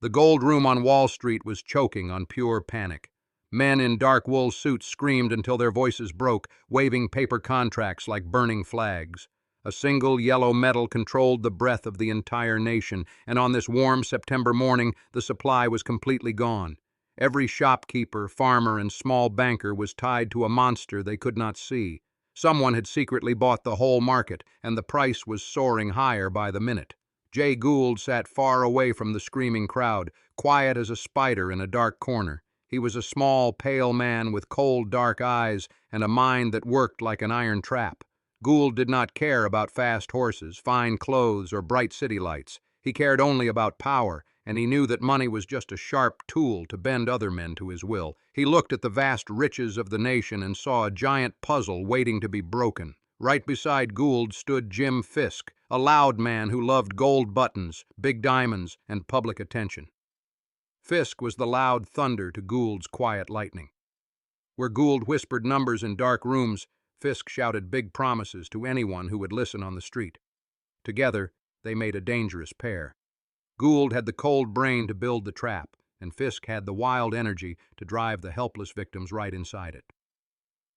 The gold room on Wall Street was choking on pure panic. Men in dark wool suits screamed until their voices broke, waving paper contracts like burning flags. A single yellow metal controlled the breath of the entire nation, and on this warm September morning, the supply was completely gone. Every shopkeeper, farmer, and small banker was tied to a monster they could not see. Someone had secretly bought the whole market, and the price was soaring higher by the minute. Jay Gould sat far away from the screaming crowd, quiet as a spider in a dark corner. He was a small, pale man with cold, dark eyes and a mind that worked like an iron trap. Gould did not care about fast horses, fine clothes, or bright city lights. He cared only about power, and he knew that money was just a sharp tool to bend other men to his will. He looked at the vast riches of the nation and saw a giant puzzle waiting to be broken. Right beside Gould stood Jim Fisk, a loud man who loved gold buttons, big diamonds, and public attention. Fisk was the loud thunder to Gould's quiet lightning. Where Gould whispered numbers in dark rooms, Fisk shouted big promises to anyone who would listen on the street. Together, they made a dangerous pair. Gould had the cold brain to build the trap, and Fisk had the wild energy to drive the helpless victims right inside it.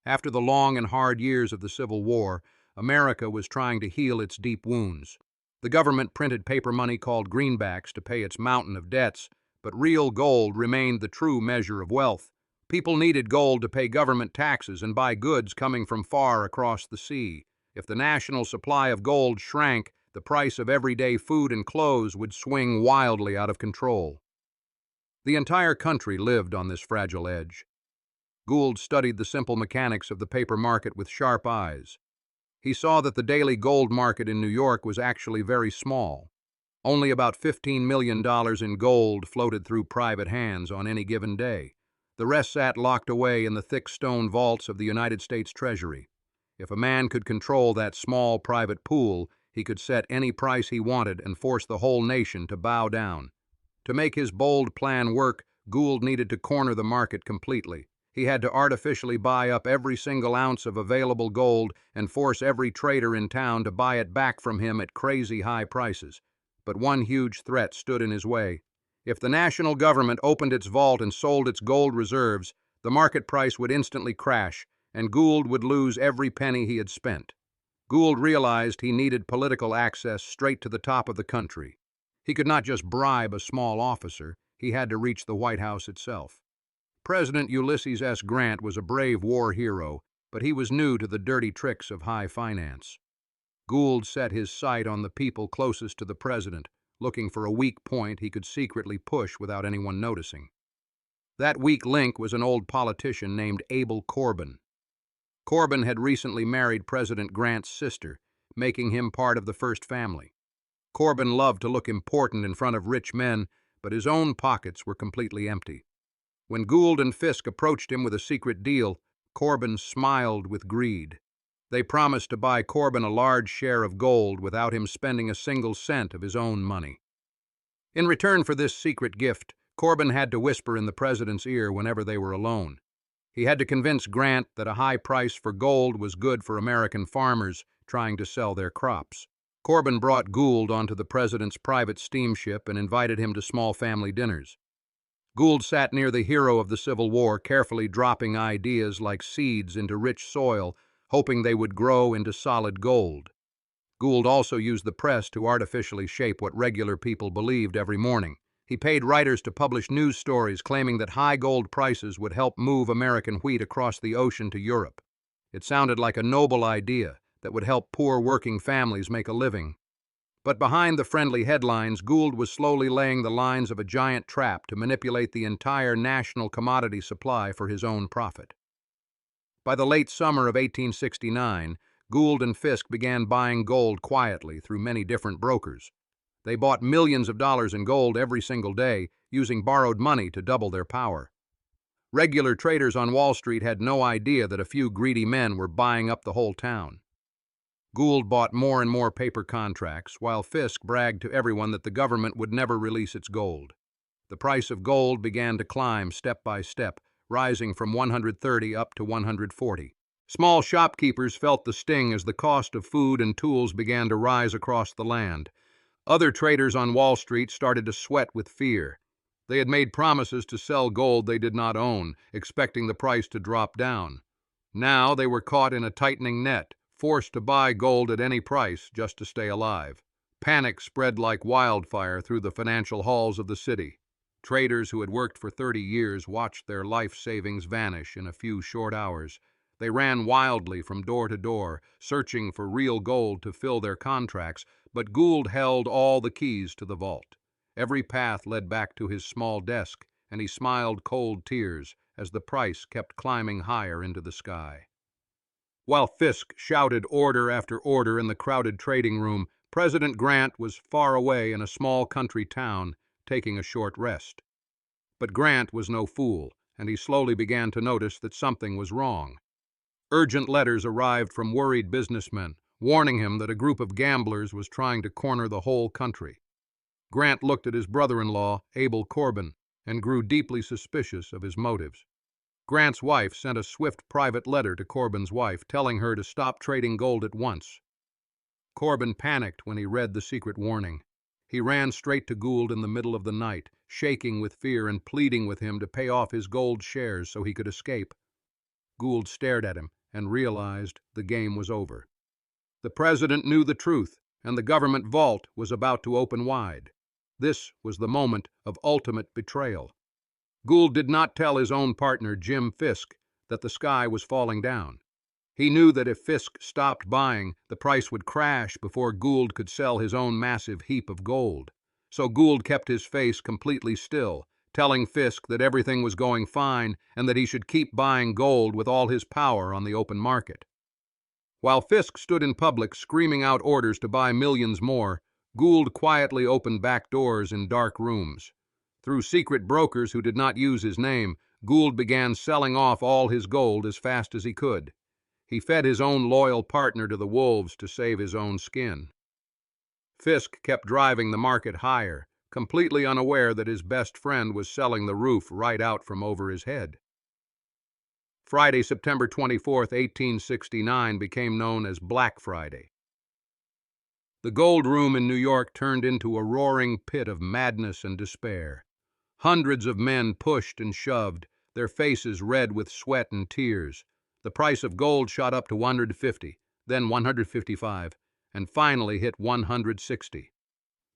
After the long and hard years of the Civil War, America was trying to heal its deep wounds. The government printed paper money called greenbacks to pay its mountain of debts, but real gold remained the true measure of wealth. People needed gold to pay government taxes and buy goods coming from far across the sea. If the national supply of gold shrank, the price of everyday food and clothes would swing wildly out of control. The entire country lived on this fragile edge. Gould studied the simple mechanics of the paper market with sharp eyes. He saw that the daily gold market in New York was actually very small. Only about $15 million in gold floated through private hands on any given day. The rest sat locked away in the thick stone vaults of the United States Treasury. If a man could control that small private pool, he could set any price he wanted and force the whole nation to bow down. To make his bold plan work, Gould needed to corner the market completely. He had to artificially buy up every single ounce of available gold and force every trader in town to buy it back from him at crazy high prices. But one huge threat stood in his way. If the national government opened its vault and sold its gold reserves, the market price would instantly crash, and Gould would lose every penny he had spent. Gould realized he needed political access straight to the top of the country. He could not just bribe a small officer, he had to reach the White House itself. President Ulysses S. Grant was a brave war hero, but he was new to the dirty tricks of high finance. Gould set his sight on the people closest to the president, looking for a weak point he could secretly push without anyone noticing. That weak link was an old politician named Abel Corbin. Corbin had recently married President Grant's sister, making him part of the first family. Corbin loved to look important in front of rich men, but his own pockets were completely empty. When Gould and Fisk approached him with a secret deal, Corbin smiled with greed. They promised to buy Corbin a large share of gold without him spending a single cent of his own money. In return for this secret gift, Corbin had to whisper in the president's ear whenever they were alone. He had to convince Grant that a high price for gold was good for American farmers trying to sell their crops. Corbin brought Gould onto the president's private steamship and invited him to small family dinners. Gould sat near the hero of the Civil War, carefully dropping ideas like seeds into rich soil, hoping they would grow into solid gold. Gould also used the press to artificially shape what regular people believed every morning. He paid writers to publish news stories claiming that high gold prices would help move American wheat across the ocean to Europe. It sounded like a noble idea that would help poor working families make a living. But behind the friendly headlines, Gould was slowly laying the lines of a giant trap to manipulate the entire national commodity supply for his own profit. By the late summer of 1869, Gould and Fisk began buying gold quietly through many different brokers. They bought millions of dollars in gold every single day, using borrowed money to double their power. Regular traders on Wall Street had no idea that a few greedy men were buying up the whole town. Gould bought more and more paper contracts, while Fisk bragged to everyone that the government would never release its gold. The price of gold began to climb step by step, rising from 130 up to 140. Small shopkeepers felt the sting as the cost of food and tools began to rise across the land. Other traders on Wall Street started to sweat with fear. They had made promises to sell gold they did not own, expecting the price to drop down. Now they were caught in a tightening net, forced to buy gold at any price just to stay alive. Panic spread like wildfire through the financial halls of the city. Traders who had worked for 30 years watched their life savings vanish in a few short hours. They ran wildly from door to door, searching for real gold to fill their contracts, but Gould held all the keys to the vault. Every path led back to his small desk, and he smiled cold tears as the price kept climbing higher into the sky. While Fisk shouted order after order in the crowded trading room, President Grant was far away in a small country town, taking a short rest. But Grant was no fool, and he slowly began to notice that something was wrong. Urgent letters arrived from worried businessmen, warning him that a group of gamblers was trying to corner the whole country. Grant looked at his brother-in-law, Abel Corbin, and grew deeply suspicious of his motives. Grant's wife sent a swift private letter to Corbin's wife, telling her to stop trading gold at once. Corbin panicked when he read the secret warning. He ran straight to Gould in the middle of the night, shaking with fear and pleading with him to pay off his gold shares so he could escape. Gould stared at him and realized the game was over. The president knew the truth, and the government vault was about to open wide. This was the moment of ultimate betrayal. Gould did not tell his own partner, Jim Fisk, that the sky was falling down. He knew that if Fisk stopped buying, the price would crash before Gould could sell his own massive heap of gold. So Gould kept his face completely still, telling Fisk that everything was going fine and that he should keep buying gold with all his power on the open market. While Fisk stood in public screaming out orders to buy millions more, Gould quietly opened back doors in dark rooms. Through secret brokers who did not use his name, Gould began selling off all his gold as fast as he could. He fed his own loyal partner to the wolves to save his own skin. Fisk kept driving the market higher, completely unaware that his best friend was selling the roof right out from over his head. Friday, September 24, 1869, became known as Black Friday. The gold room in New York turned into a roaring pit of madness and despair. Hundreds of men pushed and shoved, their faces red with sweat and tears. The price of gold shot up to $150, then $155, and finally hit $160.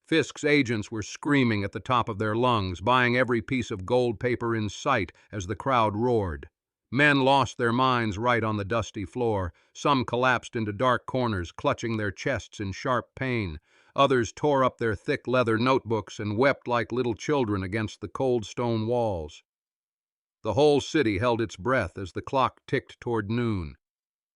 Fisk's agents were screaming at the top of their lungs, buying every piece of gold paper in sight as the crowd roared. Men lost their minds right on the dusty floor. Some collapsed into dark corners, clutching their chests in sharp pain. Others tore up their thick leather notebooks and wept like little children against the cold stone walls. The whole city held its breath as the clock ticked toward noon.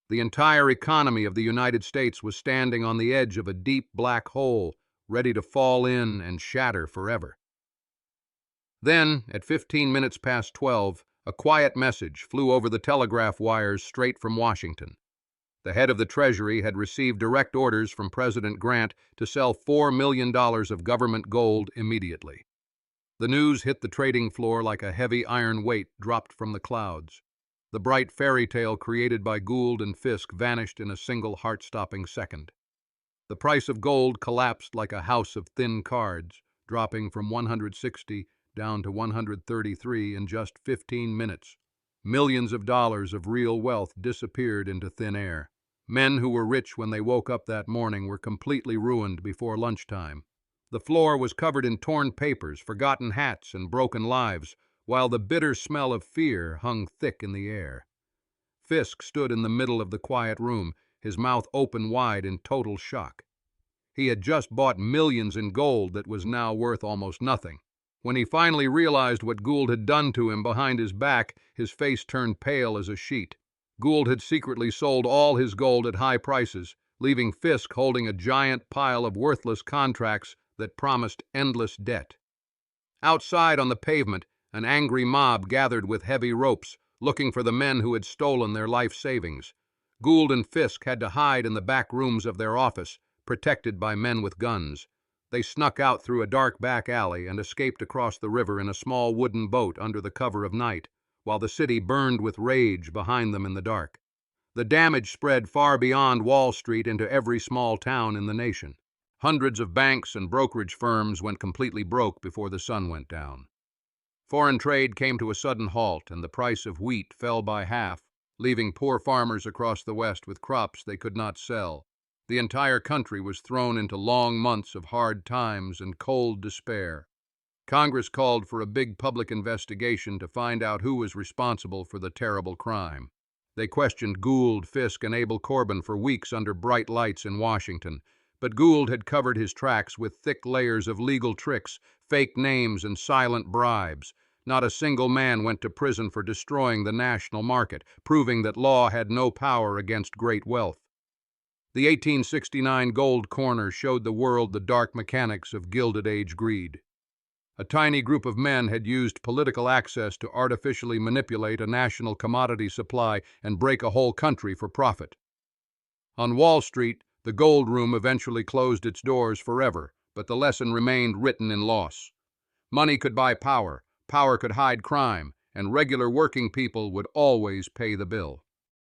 The entire economy of the United States was standing on the edge of a deep black hole, ready to fall in and shatter forever. Then, at 15 minutes past 12, a quiet message flew over the telegraph wires straight from Washington. The head of the Treasury had received direct orders from President Grant to sell $4 million of government gold immediately. The news hit the trading floor like a heavy iron weight dropped from the clouds. The bright fairy tale created by Gould and Fisk vanished in a single heart-stopping second. The price of gold collapsed like a house of thin cards, dropping from 160 down to 133 in just 15 minutes. Millions of dollars of real wealth disappeared into thin air. Men who were rich when they woke up that morning were completely ruined before lunchtime. The floor was covered in torn papers, forgotten hats, and broken lives, while the bitter smell of fear hung thick in the air. Fisk stood in the middle of the quiet room, his mouth open wide in total shock. He had just bought millions in gold that was now worth almost nothing. When he finally realized what Gould had done to him behind his back, his face turned pale as a sheet. Gould had secretly sold all his gold at high prices, leaving Fisk holding a giant pile of worthless contracts that promised endless debt. Outside on the pavement, an angry mob gathered with heavy ropes, looking for the men who had stolen their life savings. Gould and Fisk had to hide in the back rooms of their office, protected by men with guns. They snuck out through a dark back alley and escaped across the river in a small wooden boat under the cover of night, while the city burned with rage behind them in the dark. The damage spread far beyond Wall Street into every small town in the nation. Hundreds of banks and brokerage firms went completely broke before the sun went down. Foreign trade came to a sudden halt, and the price of wheat fell by half, leaving poor farmers across the West with crops they could not sell. The entire country was thrown into long months of hard times and cold despair. Congress called for a big public investigation to find out who was responsible for the terrible crime. They questioned Gould, Fisk, and Abel Corbin for weeks under bright lights in Washington, but Gould had covered his tracks with thick layers of legal tricks, fake names, and silent bribes. Not a single man went to prison for destroying the national market, proving that law had no power against great wealth. The 1869 gold corner showed the world the dark mechanics of Gilded Age greed. A tiny group of men had used political access to artificially manipulate a national commodity supply and break a whole country for profit. On Wall Street, the gold room eventually closed its doors forever, but the lesson remained written in loss. Money could buy power, power could hide crime, and regular working people would always pay the bill.